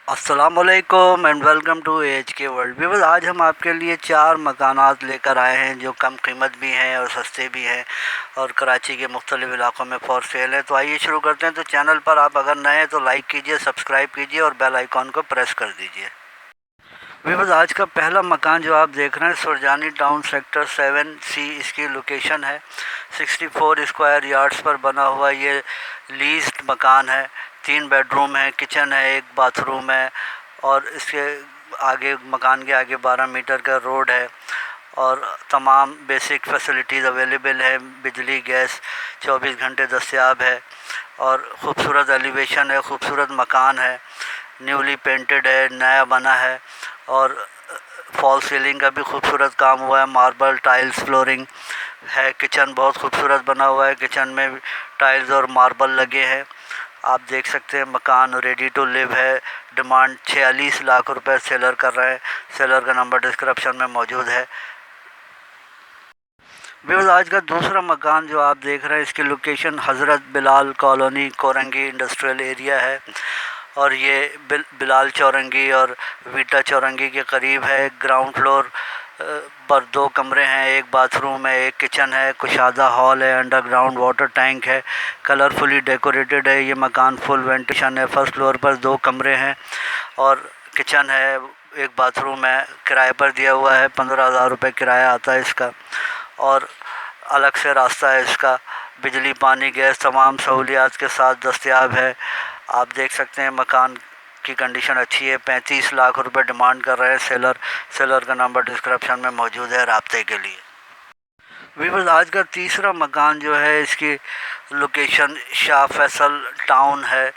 अस्सलामुअलैकुम and welcome to AHK world viewers. आज हम आपके लिए 4 मकानात लेकर आए हैं जो कम कीमत भी हैं और सस्ते भी हैं और कराची के मुख्तलिफ इलाक़ों में फॉर सेल हैं। तो आइए शुरू करते हैं। तो चैनल पर आप अगर नए हैं तो लाइक कीजिए, सब्सक्राइब कीजिए और बेल आइकॉन को प्रेस कर दीजिए। व्यूअर्स, आज का पहला मकान जो आप देख रहे हैं सुरजानी टाउन सेक्टर 7C इसकी लोकेशन है। 64 स्क्वायर यार्ड्स पर बना हुआ ये लीज्ड मकान है। 3 बेडरूम है, किचन है, 1 बाथरूम है और इसके आगे मकान के आगे 12 मीटर का रोड है और तमाम बेसिक फैसिलिटीज़ अवेलेबल है। बिजली, गैस 24 घंटे दस्तयाब है और ख़ूबसूरत एलिवेशन है, ख़ूबसूरत मकान है, न्यूली पेंटेड है, नया बना है और फॉल सीलिंग का भी खूबसूरत काम हुआ है। मार्बल टाइल्स फ्लोरिंग है। किचन बहुत खूबसूरत बना हुआ है, किचन में टाइल्स और मार्बल लगे हैं। आप देख सकते हैं मकान रेडी टू लिव है। डिमांड 46 लाख रुपए सेलर कर रहे हैं। सेलर का नंबर डिस्क्रिप्शन में मौजूद है। व्यूअर्स, आज का दूसरा मकान जो आप देख रहे हैं इसकी लोकेशन हज़रत Bilal colony Korangi industrial area है और ये बिलाल चौरंगी और वीटा चौरंगी के करीब है। ग्राउंड फ्लोर पर 2 कमरे हैं, 1 बाथरूम है, 1 किचन है, कुशादा हॉल है, अंडरग्राउंड वाटर टैंक है, कलरफुली डेकोरेटेड है। ये मकान फुल वेंटिलेशन है। फर्स्ट फ्लोर पर 2 कमरे हैं और किचन है, 1 बाथरूम है। किराए पर दिया हुआ है, 15,000 रुपये किराया आता है इसका और अलग से रास्ता है इसका। बिजली, पानी, गैस तमाम सहूलियात के साथ दस्तयाब है। आप देख सकते हैं मकान की कंडीशन अच्छी है। 35 लाख रुपए डिमांड कर रहे हैं सेलर का नंबर डिस्क्रिप्शन में मौजूद है राब्ते के लिए। व्यूअर्स, आज का तीसरा मकान जो है इसकी लोकेशन शाह फैसल टाउन है।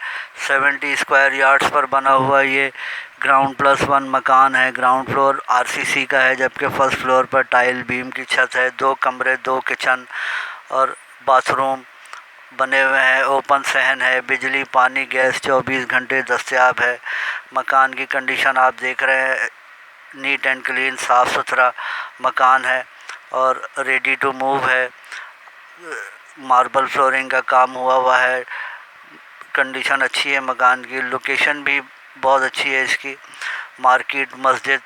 70 स्क्वायर यार्ड्स पर बना हुआ ये ग्राउंड +1 मकान है। ग्राउंड फ्लोर RCC का है जबकि फर्स्ट फ्लोर पर टाइल बीम की छत है। 2 कमरे, 2 किचन और बाथरूम बने हुए हैं। ओपन सहन है। बिजली, पानी, गैस 24 घंटे दस्तयाब है। मकान की कंडीशन आप देख रहे हैं, नीट एंड क्लीन, साफ़ सुथरा मकान है और रेडी टू मूव है। मार्बल फ्लोरिंग का काम हुआ है। कंडीशन अच्छी है मकान की। लोकेशन भी बहुत अच्छी है इसकी। मार्केट, मस्जिद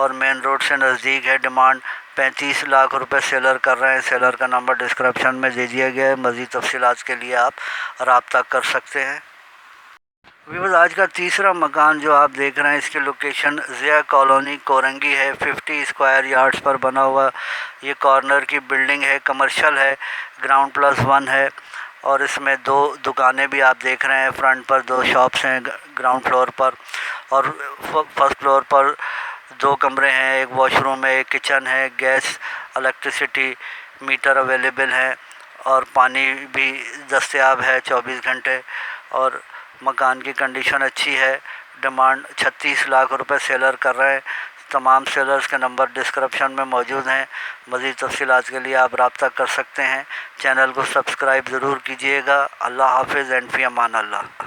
और मेन रोड से नज़दीक है। डिमांड 35 लाख रुपए सेलर कर रहे हैं। सेलर का नंबर डिस्क्रिप्शन में दे दिया गया है। मज़ीद तफसीलात के लिए आप रब्ता कर सकते हैं। व्यूअर्स, आज का तीसरा मकान जो आप देख रहे हैं इसकी लोकेशन ज़िया कॉलोनी कोरंगी है। 50 स्क्वायर यार्ड्स पर बना हुआ ये कॉर्नर की बिल्डिंग है, कमर्शियल है, ग्राउंड +1 है और इसमें 2 दुकानें भी आप देख रहे हैं। फ्रंट पर 2 शॉप्स हैं ग्राउंड फ्लोर पर और फर्स्ट फ्लोर पर 2 कमरे हैं, 1 वॉशरूम है, 1 किचन है, गैस, इलेक्ट्रिसिटी मीटर अवेलेबल है और पानी भी दस्तयाब है 24 घंटे और मकान की कंडीशन अच्छी है। डिमांड 36 लाख रुपए सेलर कर रहे हैं। तमाम सेलर्स के नंबर डिस्क्रिप्शन में मौजूद हैं। मज़ीद तफसीलात के लिए आप रब्ता कर सकते हैं। चैनल को सब्सक्राइब ज़रूर कीजिएगा। अल्लाह हाफिज़ एंड फ़ी अमान अल्लाह।